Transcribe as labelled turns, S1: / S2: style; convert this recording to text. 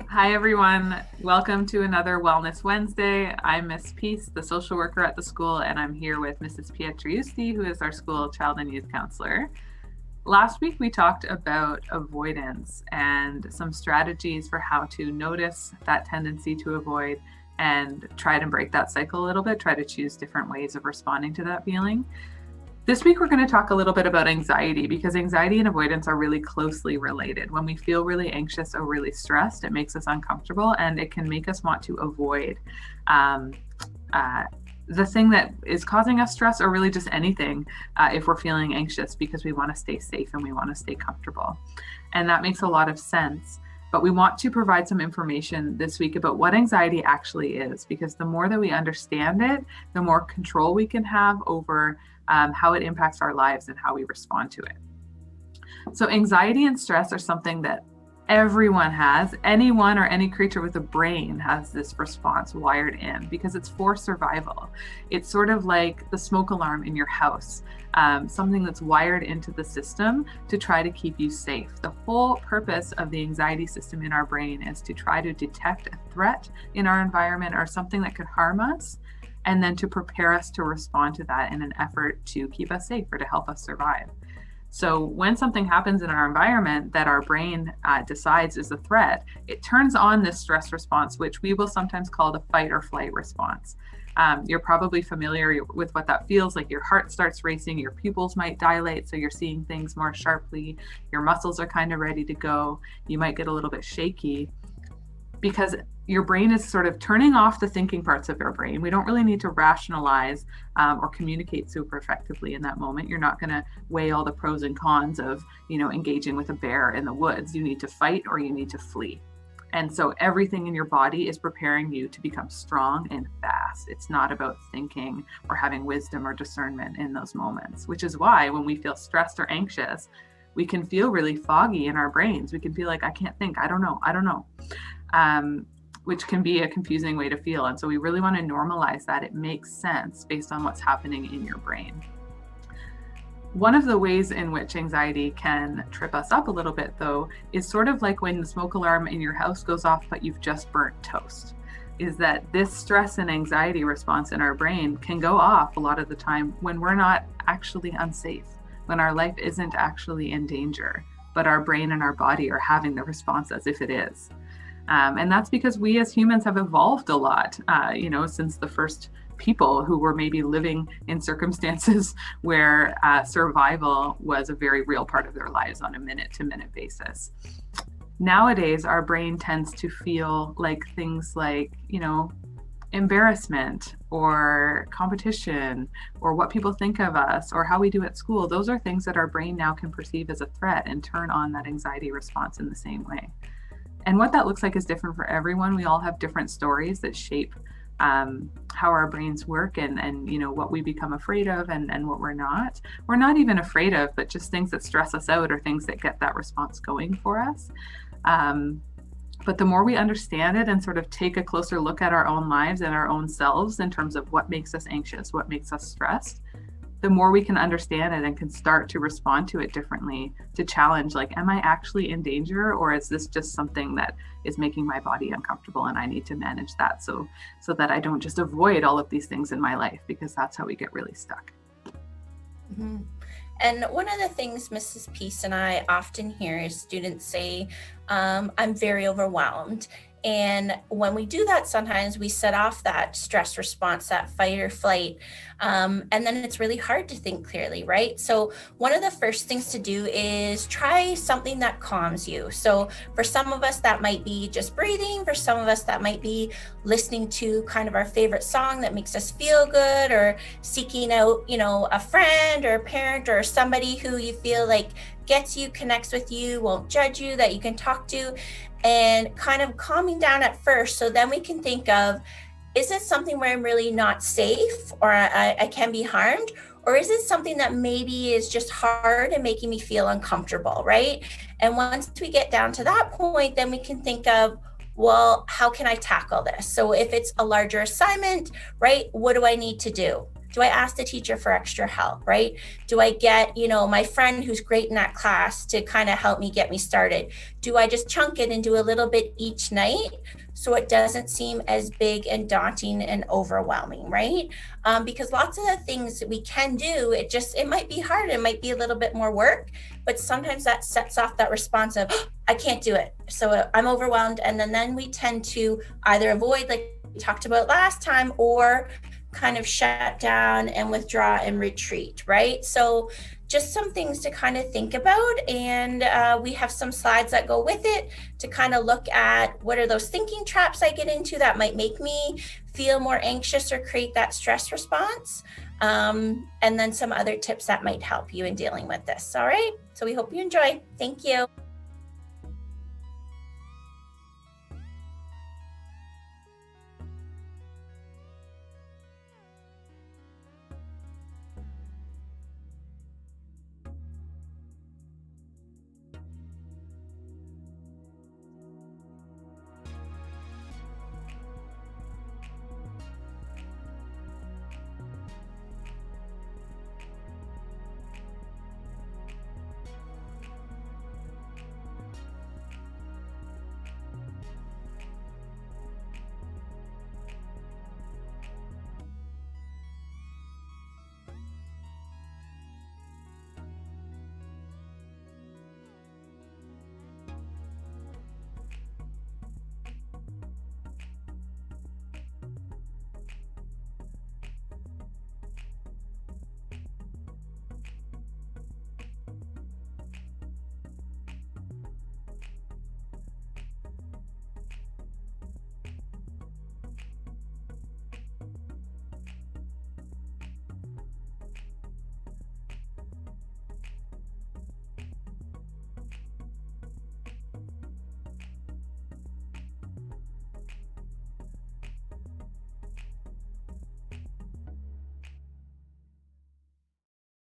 S1: Hi, everyone. Welcome to another Wellness Wednesday. I'm Miss Peace, the social worker at the school, and I'm here with Mrs. Pietriusti, who is our school child and youth counselor. Last week, we talked about avoidance and some strategies for how to notice that tendency to avoid and try to break that cycle a little bit, try to choose different ways of responding to that feeling. This week, we're going to talk a little bit about anxiety because anxiety and avoidance are really closely related. When we feel really anxious or really stressed, it makes us uncomfortable and it can make us want to avoid the thing that is causing us stress, or really just anything if we're feeling anxious, because we want to stay safe and we want to stay comfortable. And that makes a lot of sense. But we want to provide some information this week about what anxiety actually is, because the more that we understand it, the more control we can have over how it impacts our lives and how we respond to it. So anxiety and stress are something that everyone has. Anyone or any creature with a brain has this response wired in because it's for survival. It's sort of like the smoke alarm in your house, something that's wired into the system to try to keep you safe. The whole purpose of the anxiety system in our brain is to try to detect a threat in our environment or something that could harm us, and then to prepare us to respond to that in an effort to keep us safe or to help us survive. So when something happens in our environment that our brain decides is a threat, it turns on this stress response, which we will sometimes call the fight or flight response. You're probably familiar with what that feels like. Your heart starts racing, your pupils might dilate, so you're seeing things more sharply. Your muscles are kind of ready to go. You might get a little bit shaky because your brain is sort of turning off the thinking parts of your brain. We don't really need to rationalize or communicate super effectively in that moment. You're not going to weigh all the pros and cons of, engaging with a bear in the woods. You need to fight or you need to flee. And so everything in your body is preparing you to become strong and fast. It's not about thinking or having wisdom or discernment in those moments, which is why when we feel stressed or anxious, we can feel really foggy in our brains. We can feel like, I can't think, I don't know. Which can be a confusing way to feel. And so we really want to normalize that. It makes sense based on what's happening in your brain. One of the ways in which anxiety can trip us up a little bit, though, is sort of like when the smoke alarm in your house goes off, but you've just burnt toast. Is that this stress and anxiety response in our brain can go off a lot of the time when we're not actually unsafe, when our life isn't actually in danger, but our brain and our body are having the response as if it is. And that's because we as humans have evolved a lot, since the first people who were maybe living in circumstances where survival was a very real part of their lives on a minute-to-minute basis. Nowadays, our brain tends to feel like things like, embarrassment or competition or what people think of us or how we do at school. Those are things that our brain now can perceive as a threat and turn on that anxiety response in the same way. And what that looks like is different for everyone. We all have different stories that shape how our brains work and what we become afraid of and what we're not. We're not even afraid of, but just things that stress us out or things that get that response going for us. But the more we understand it and sort of take a closer look at our own lives and our own selves in terms of what makes us anxious, what makes us stressed, the more we can understand it and can start to respond to it differently, to challenge, like, am I actually in danger, or is this just something that is making my body uncomfortable and I need to manage that so that I don't just avoid all of these things in my life, because that's how we get really stuck.
S2: Mm-hmm. And one of the things Mrs. Peace and I often hear is students say, I'm very overwhelmed. And when we do that, sometimes we set off that stress response, that fight or flight. And then it's really hard to think clearly, right? So one of the first things to do is try something that calms you. So for some of us, that might be just breathing. For some of us, that might be listening to kind of our favorite song that makes us feel good, or seeking out, a friend or a parent or somebody who you feel like gets you, connects with you, won't judge you, that you can talk to, and kind of calming down at first. So then we can think of, is it something where I'm really not safe or I can be harmed? Or is it something that maybe is just hard and making me feel uncomfortable, right? And once we get down to that point, then we can think of, well, how can I tackle this? So if it's a larger assignment, right, what do I need to do? Do I ask the teacher for extra help, right? Do I get, my friend who's great in that class to kind of help me get me started? Do I just chunk it and do a little bit each night so it doesn't seem as big and daunting and overwhelming, right? Because lots of the things that we can do, it might be hard, it might be a little bit more work, but sometimes that sets off that response of, oh, I can't do it, so I'm overwhelmed. And then we tend to either avoid, like we talked about last time, or kind of shut down and withdraw and retreat, right? So just some things to kind of think about. And we have some slides that go with it to kind of look at what are those thinking traps I get into that might make me feel more anxious or create that stress response. And then some other tips that might help you in dealing with this. All right. So we hope you enjoy. Thank you.